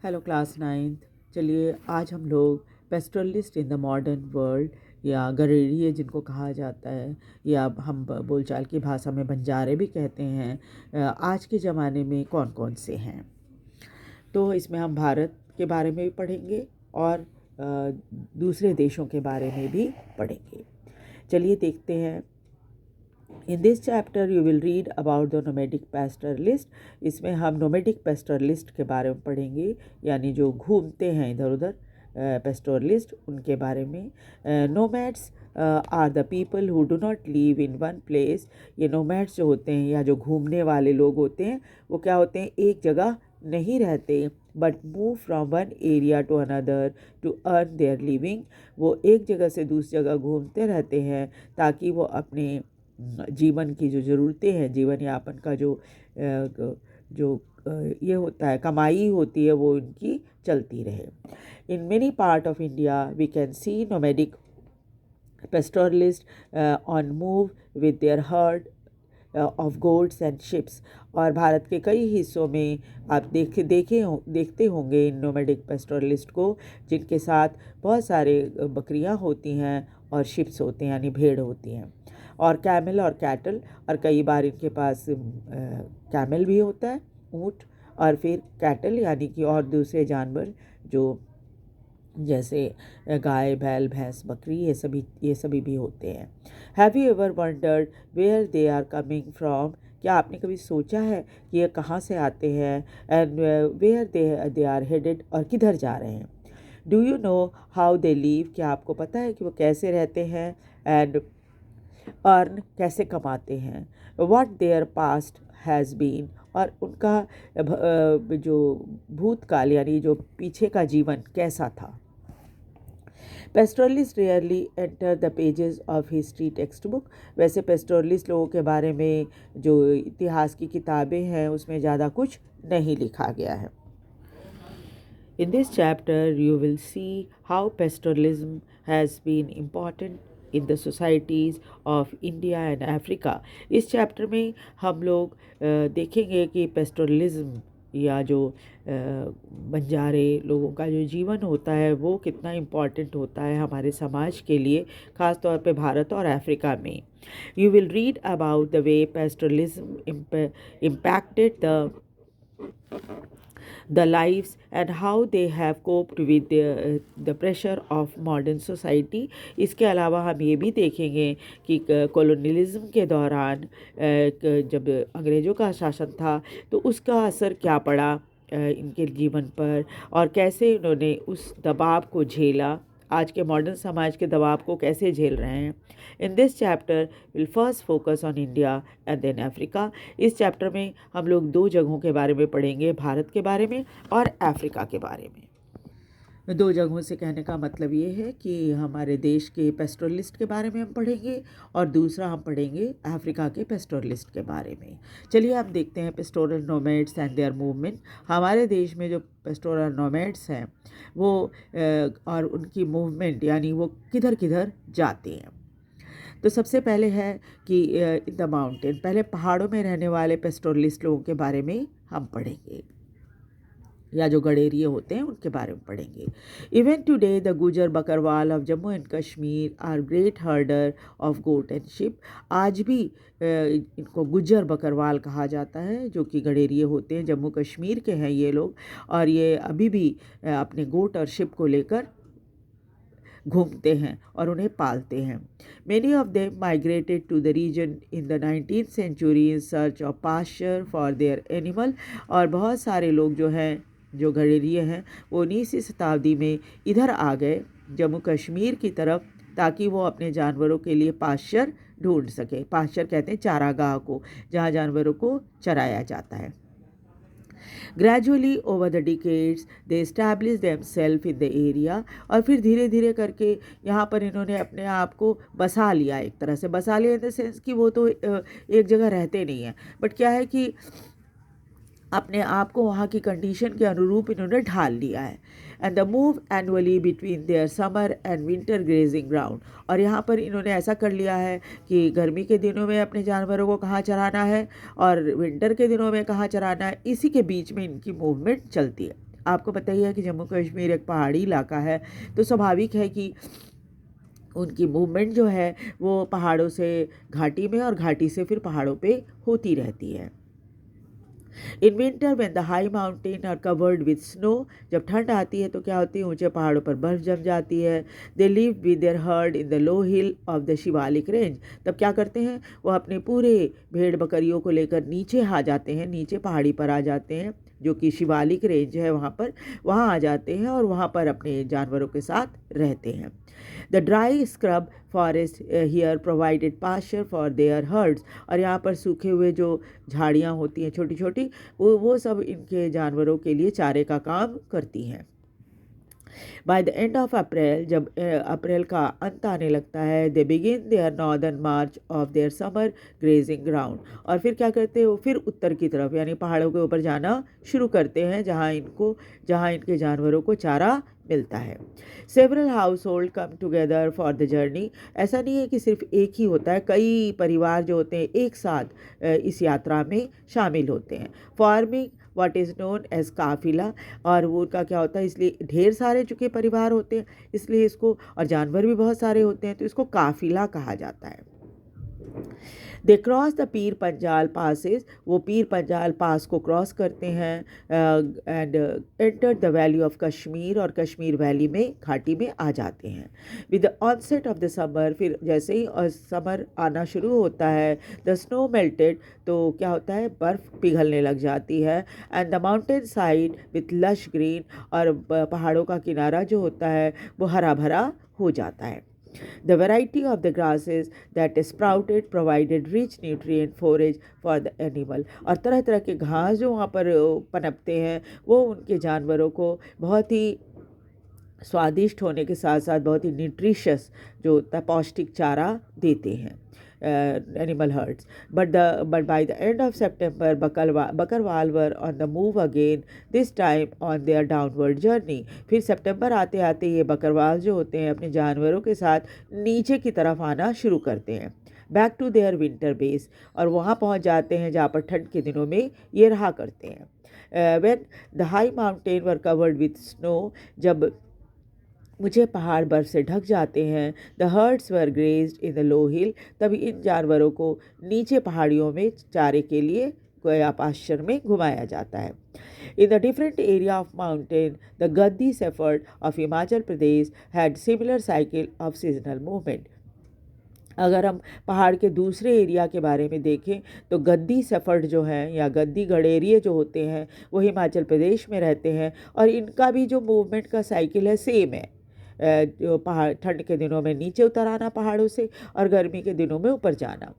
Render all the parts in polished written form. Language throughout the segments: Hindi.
Hello class 9th। चलिए आज हम लोग pastoralist in the modern world या गरेड़िए जिनको कहा जाता है या हम बोलचाल की भाषा में बंजारे भी कहते हैं, आज के ज़माने में कौन कौन से हैं। तो इसमें हम भारत के बारे में भी पढ़ेंगे और दूसरे देशों के बारे में भी पढ़ेंगे। चलिए देखते हैं। In this chapter you will read about the nomadic pastoralist। इसमें हम nomadic pastoralist के बारे में पढ़ेंगे, यानी जो घूमते हैं इधर उधर pastoralist, उनके बारे में। nomads are the people who do not live in one place। ये nomads जो होते हैं या जो घूमने वाले लोग होते हैं वो क्या होते हैं, एक जगह नहीं रहते but move from one area to another to earn their living. वो एक जगह से दूसरी जगह घूमते रहते हैं ताकि वो अपने जीवन की जो ज़रूरतें हैं, जीवन यापन का ये होता है, कमाई होती है, वो उनकी चलती रहे। In many part of India we can see nomadic pastoralist on move with their herd of goats and sheeps. और भारत के कई हिस्सों में आप देखते होंगे इन नोमैडिक पेस्टोरलिस्ट को, जिनके साथ बहुत सारे बकरियां होती हैं और शिप्स होते हैं यानी भेड़ होती हैं, और कैमल और कैटल, और कई बार इनके पास कैमल भी होता है, ऊँट, और फिर कैटल यानी कि और दूसरे जानवर जो जैसे गाय, बैल, भैंस, बकरी, ये सभी भी होते हैं। Have you ever wondered where they are coming from? क्या आपने कभी सोचा है कि ये कहाँ से आते हैं, and where they are headed, और किधर जा रहे हैं? Do you know how they live? क्या आपको पता है कि वो कैसे रहते हैं, एंड अर्न कैसे कमाते हैं? What their past has been, और उनका जो भूतकाल यानी जो पीछे का जीवन कैसा था। Pastoralist rarely enter the pages of history text book. वैसे पेस्टोरलिस्ट लोगों के बारे में जो इतिहास की किताबें हैं उसमें ज़्यादा कुछ नहीं लिखा गया है। In this chapter you will see how pastoralism has been important in the societies of India and Africa। इस चैप्टर में हम लोग देखेंगे कि पेस्टोरलिज्म या जो बंजारे लोगों का जो जीवन होता है वो कितना इम्पॉर्टेंट होता है हमारे समाज के लिए, ख़ास तौर पे भारत और अफ्रीका में। You will read about the way pastoralism impacted the lives and how they have coped with the pressure of modern society। इसके अलावा हम ये भी देखेंगे कि कॉलोनियलिज्म के दौरान जब अंग्रेज़ों का शासन था तो उसका असर क्या पड़ा इनके जीवन पर, और कैसे इन्होंने उस दबाव को झेला, आज के मॉडर्न समाज के दबाव को कैसे झेल रहे हैं। In this chapter will first focus on India and then Africa. इस चैप्टर में हम लोग दो जगहों के बारे में पढ़ेंगे, भारत के बारे में और अफ्रीका के बारे में। दो जगहों से कहने का मतलब ये है कि हमारे देश के पेस्टोरलिस्ट के बारे में हम पढ़ेंगे और दूसरा हम पढ़ेंगे अफ्रीका के पेस्टोरलिस्ट के बारे में। चलिए आप देखते हैं pastoral nomads and there movement. हमारे देश में जो पेस्टोरल नोमैड्स हैं वो और उनकी मूवमेंट यानी वो किधर किधर जाते हैं। तो सबसे पहले है कि इन द माउंटेन, पहले पहाड़ों में रहने वाले पेस्टोरलिस्ट लोगों के बारे में हम पढ़ेंगे, या जो गडेरिए होते हैं उनके बारे में पढ़ेंगे। Even today the Gujjar Bakarwal of Jammu and Kashmir are great herder of goat and sheep. आज भी इनको गुजर बकरवाल कहा जाता है, जो कि गडेरिए होते हैं, जम्मू कश्मीर के हैं ये लोग, और ये अभी भी अपने गोट और शिप को लेकर घूमते हैं और उन्हें पालते हैं। Many of them migrated to the region in the 19th century in search of pasture for their animal। और बहुत सारे लोग जो हैं, जो गडेरिए हैं, वो 19वीं शताब्दी में इधर आ गए जम्मू कश्मीर की तरफ, ताकि वो अपने जानवरों के लिए पाश्चर ढूंढ सके। पाश्चर कहते हैं चारागाह को, जहाँ जानवरों को चराया जाता है। Gradually over the decades they established themselves in the area। और फिर धीरे धीरे करके यहाँ पर इन्होंने अपने आप को बसा लिया, एक तरह से बसा लिया इन द सेंस कि वो तो एक जगह रहते नहीं हैं, बट क्या है कि अपने आप को वहाँ की कंडीशन के अनुरूप इन्होंने ढाल लिया है। And the move annually between their summer and winter grazing ground. और यहाँ पर इन्होंने ऐसा कर लिया है कि गर्मी के दिनों में अपने जानवरों को कहाँ चराना है और विंटर के दिनों में कहाँ चराना है, इसी के बीच में इनकी मूवमेंट चलती है। आपको पता ही है कि जम्मू कश्मीर एक पहाड़ी इलाका है, तो स्वाभाविक है कि उनकी मूवमेंट जो है वो पहाड़ों से घाटी में और घाटी से फिर पहाड़ों पे होती रहती है। In winter when the high mountain are covered with snow, जब ठंड आती है तो क्या होती है, ऊंचे पहाड़ों पर बर्फ जम जाती है। They live with their heard in the low hill of the Shivalik range, तब क्या करते हैं, वो अपने पूरे भेड़ बकरियों को लेकर नीचे आ जाते हैं, नीचे पहाड़ी पर आ जाते हैं, जो कि शिवालिक रेंज है वहाँ आ जाते हैं और वहाँ पर अपने जानवरों के साथ रहते हैं। The dry scrub forest here provided pasture for their herds, और यहाँ पर सूखे हुए जो झाड़ियाँ होती हैं छोटी छोटी, वो सब इनके जानवरों के लिए चारे का काम करती हैं। By the end of April, जब अप्रैल का अंत आने लगता है, they begin their northern march of their summer grazing ground, और फिर क्या करते हैं, वो फिर उत्तर की तरफ यानी पहाड़ों के ऊपर जाना शुरू करते हैं, जहाँ इनके जानवरों को चारा मिलता है। Several house hold come together for the journey, ऐसा नहीं है कि सिर्फ एक ही होता है, कई परिवार जो होते हैं एक साथ इस यात्रा में शामिल होते हैं। Forming what is known as kafila, और वो का क्या होता है, इसलिए ढेर सारे चुके परिवार होते हैं इसलिए इसको, और जानवर भी बहुत सारे होते हैं तो इसको काफिला कहा जाता है। They cross the Pir Panjal passes, वो पीर पंजाल पास को क्रॉस करते हैं and enter the valley of Kashmir, और कश्मीर वैली में घाटी में आ जाते हैं। With the onset of the summer, फिर जैसे ही समर आना शुरू होता है, द स्नो मेल्टेड, तो क्या होता है, बर्फ़ पिघलने लग जाती है। And the mountain side with lush green, और पहाड़ों का किनारा जो होता है वो हरा भरा हो जाता है। The variety of the grasses that sprouted provided rich nutrient forage for the animal, और तरह तरह के घास जो वहाँ पर पनपते हैं वो उनके जानवरों को बहुत ही स्वादिष्ट होने के साथ साथ बहुत ही न्यूट्रिशियस जो होता है पौष्टिक चारा देते हैं animal herds. But by the end of September, Bakarwal were on the move again, this time on their downward journey. फिर सितंबर आते आते ये बकरवाल जो होते हैं अपने जानवरों के साथ नीचे की तरफ आना शुरू करते हैं, back to their winter base, और वहाँ पहुँच जाते हैं जहाँ पर ठंड के दिनों में ये रहा करते हैं। When the high mountain were covered with snow, जब मुझे पहाड़ बर्फ से ढक जाते हैं, the herds were grazed in the low hill, तभी इन जानवरों को नीचे पहाड़ियों में चारे के लिए गोया पास्चर में घुमाया जाता है। In the different area of mountain, the Gaddi shepherd of Himachal Pradesh had similar cycle of seasonal movement. अगर हम पहाड़ के दूसरे एरिया के बारे में देखें तो गद्दी सफर्ड जो हैं या गद्दी गडेरिए जो होते हैं वो हिमाचल प्रदेश में रहते हैं, और इनका भी जो मूवमेंट का साइकिल है सेम है, जो पहाड़ ठंड के दिनों में नीचे उतर आना पहाड़ों से और गर्मी के दिनों में ऊपर जाना।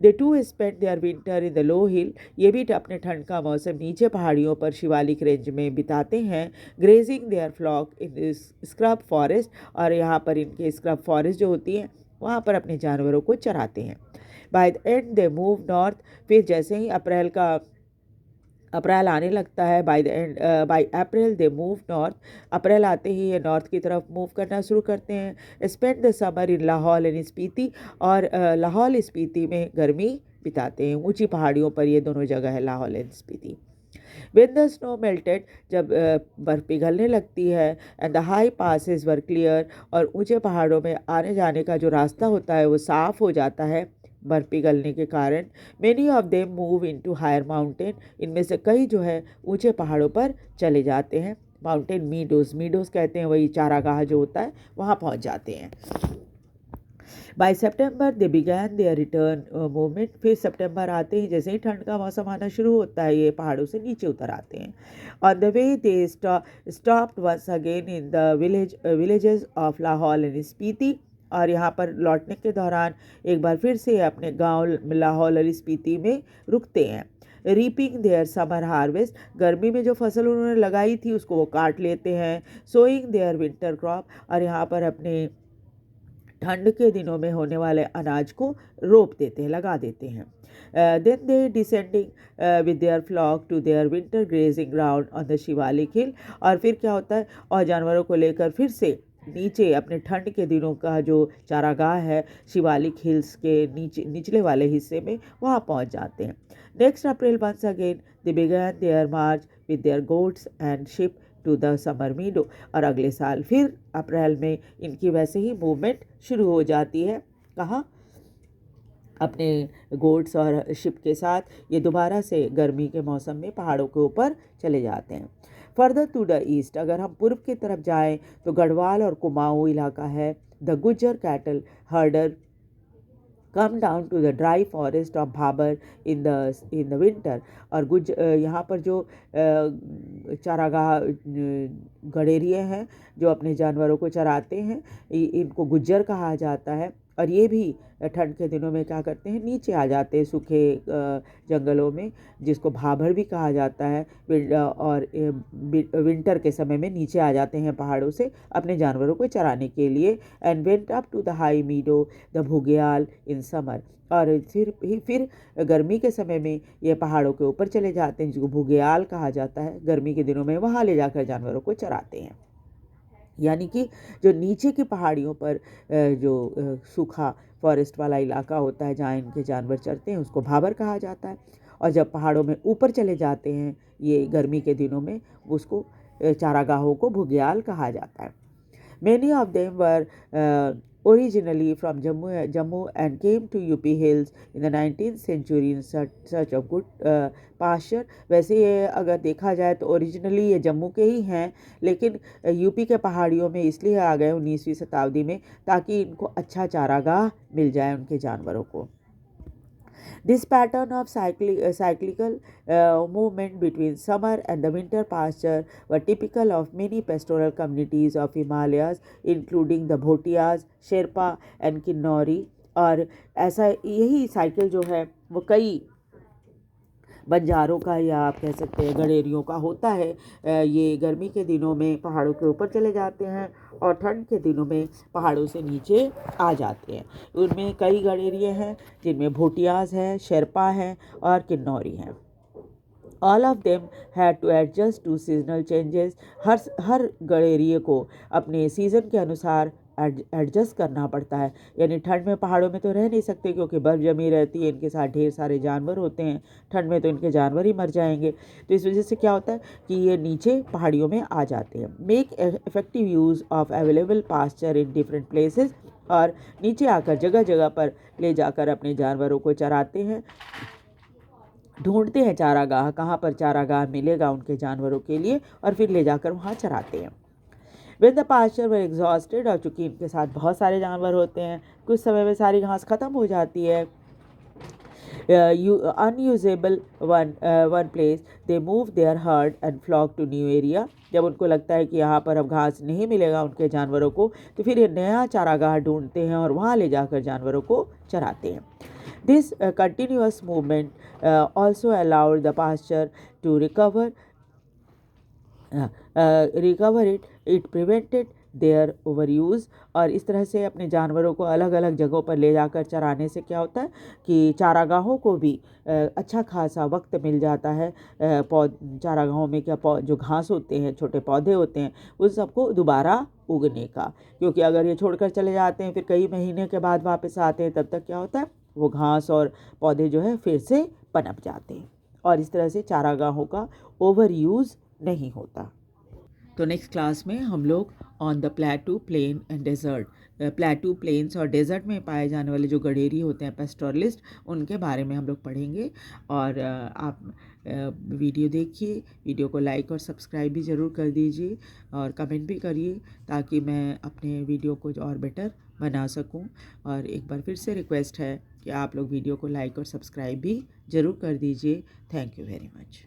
They to spend their winter in the low hill, ये भी अपने ठंड का मौसम नीचे पहाड़ियों पर शिवालिक रेंज में बिताते हैं। Grazing their flock in scrub forest, और यहाँ पर इनके स्क्रब फॉरेस्ट जो होती हैं वहाँ पर अपने जानवरों को चराते हैं। By the end they move north, फिर जैसे ही अप्रैल आने लगता है, by April they move north, अप्रैल आते ही ये नॉर्थ की तरफ मूव करना शुरू करते हैं। Spend the summer in Lahaul and Spiti, और लाहौल स्पीति में गर्मी बिताते हैं। ऊंची पहाड़ियों पर ये दोनों जगह है, Lahaul and Spiti. When the snow melted, जब बर्फ़ पिघलने लगती है, and the high passes were clear, और ऊंचे पहाड़ों में आने जाने का जो रास्ता होता है वो साफ़ हो जाता है बर्फ़ पिघलने के कारण। Many of them move into higher mountain, इनमें से कई जो है ऊंचे पहाड़ों पर चले जाते हैं। माउंटेन मीडोज़ कहते हैं, वही चारागाह जो होता है वहाँ पहुँच जाते हैं। By September they began their return movement, फिर सितंबर आते ही जैसे ही ठंड का मौसम आना शुरू होता है ये पहाड़ों से नीचे उतर आते हैं। On the way they stopped once again in the villages of Lahaul and Spiti, और यहाँ पर लौटने के दौरान एक बार फिर से अपने गांव लाहौल और स्पीति में रुकते हैं। रीपिंग देयर समर हार्वेस्ट, गर्मी में जो फसल उन्होंने लगाई थी उसको वो काट लेते हैं। सोइंग देयर विंटर क्रॉप, और यहाँ पर अपने ठंड के दिनों में होने वाले अनाज को रोप देते हैं, लगा देते हैं। Then they descending with their flock to their winter grazing ground on the Shivalik hill, और फिर क्या होता है, और जानवरों को लेकर फिर से नीचे अपने ठंड के दिनों का जो चारागाह है शिवालिक हिल्स के निचले वाले हिस्से में वहाँ पहुँच जाते हैं। Next April once again they began their march with their goats and sheep to the summer meadow. और अगले साल फिर अप्रैल में इनकी वैसे ही मूवमेंट शुरू हो जाती है। कहाँ? अपने गोट्स और शिप के साथ ये दोबारा से गर्मी के मौसम में पहाड़ों के ऊपर चले जाते हैं। फर्दर टू द ईस्ट, अगर हम पूर्व की तरफ जाएं तो गढ़वाल और कुमाऊं इलाका है। The Gujjar cattle herder come down to the dry forest of Bhabar in the winter. और यहाँ पर जो चारागाह गडेरिए हैं जो अपने जानवरों को चराते हैं, इनको गुज्जर कहा जाता है। और ये भी ठंड के दिनों में क्या करते हैं, नीचे आ जाते हैं सूखे जंगलों में, जिसको भाबर भी कहा जाता है। और विंटर के समय में नीचे आ जाते हैं पहाड़ों से अपने जानवरों को चराने के लिए। And went up to the high meadow the भुग्याल इन समर। और फिर गर्मी के समय में ये पहाड़ों के ऊपर चले जाते हैं, जिसको भुग्याल कहा जाता है। गर्मी के दिनों में वहाँ ले जाकर जानवरों को चराते हैं। यानी कि जो नीचे की पहाड़ियों पर जो सूखा फॉरेस्ट वाला इलाका होता है जहाँ इनके जानवर चरते हैं, उसको भाबर कहा जाता है। और जब पहाड़ों में ऊपर चले जाते हैं ये गर्मी के दिनों में, उसको चारागाहों को भुग्याल कहा जाता है। Many of them were originally from Jammu and came to UP Hills in the 19th century in search of good pasture। वैसे ये अगर देखा जाए तो ओरिजिनली ये जम्मू के ही हैं, लेकिन यूपी के पहाड़ियों में इसलिए आ गए 19वीं शताब्दी में ताकि इनको अच्छा चारागाह मिल जाए उनके जानवरों को। This pattern of cyclical movement between summer and the winter pasture were typical of many pastoral communities of Himalayas, including the Bhotias, Sherpa and Kinnori। और ऐसा यही साइकिल जो है वो कई बंजारों का या आप कह सकते हैं गडेरियों का होता है। ये गर्मी के दिनों में पहाड़ों के ऊपर चले जाते हैं और ठंड के दिनों में पहाड़ों से नीचे आ जाते हैं। उनमें कई गडेरिए हैं जिनमें भोटियाज हैं, शेरपा हैं और किन्नौरी हैं। All of them had to adjust to seasonal changes। हर गडेरिए को अपने सीज़न के अनुसार एडजस्ट करना पड़ता है। यानी ठंड में पहाड़ों में तो रह नहीं सकते क्योंकि बर्फ़ जमी रहती है, इनके साथ ढेर सारे जानवर होते हैं, ठंड में तो इनके जानवर ही मर जाएंगे। तो इस वजह से क्या होता है कि ये नीचे पहाड़ियों में आ जाते हैं। Make effective use of available pasture in different places. और नीचे आकर जगह जगह पर ले जाकर अपने जानवरों को चराते हैं, ढूंढते हैं चारागाह, कहाँ पर चारागाह मिलेगा उनके जानवरों के लिए, और फिर ले जाकर वहाँ चराते हैं। When the pasture were exhausted, और चूँकि इनके साथ बहुत सारे जानवर होते हैं, कुछ समय में सारी घास ख़त्म हो जाती है, unusable one place, they move their herd and flock to new area। जब उनको लगता है कि यहाँ पर अब घास नहीं मिलेगा उनके जानवरों को, तो फिर ये नया चारागाह ढूंढते हैं और वहाँ ले जाकर जानवरों को चराते हैं। This continuous movement also allowed the pasture to recover it prevented their overuse। और इस तरह से अपने जानवरों को अलग अलग जगहों पर ले जाकर चराने से क्या होता है कि चारागाहों को भी अच्छा खासा वक्त मिल जाता है। चारागाहों में क्या जो घास होते हैं, छोटे पौधे होते हैं, उस सबको दोबारा उगने का, क्योंकि अगर ये छोड़कर चले जाते हैं फिर कई महीने के बाद वापस आते हैं, तब तक क्या होता है वो घास और पौधे जो है फिर से पनप जाते हैं। और इस तरह से चारागाहों का ओवर यूज़ नहीं होता। तो नेक्स्ट क्लास में हम लोग on the plateau, plain and desert, plateau, plains और डेजर्ट में पाए जाने वाले जो गडेरी होते हैं पेस्टोरलिस्ट, उनके बारे में हम लोग पढ़ेंगे। और आप वीडियो देखिए, वीडियो को लाइक और सब्सक्राइब भी ज़रूर कर दीजिए और कमेंट भी करिए ताकि मैं अपने वीडियो को और बेटर बना सकूं। और एक बार फिर से रिक्वेस्ट है कि आप लोग वीडियो को लाइक और सब्सक्राइब भी ज़रूर कर दीजिए। Thank you very much.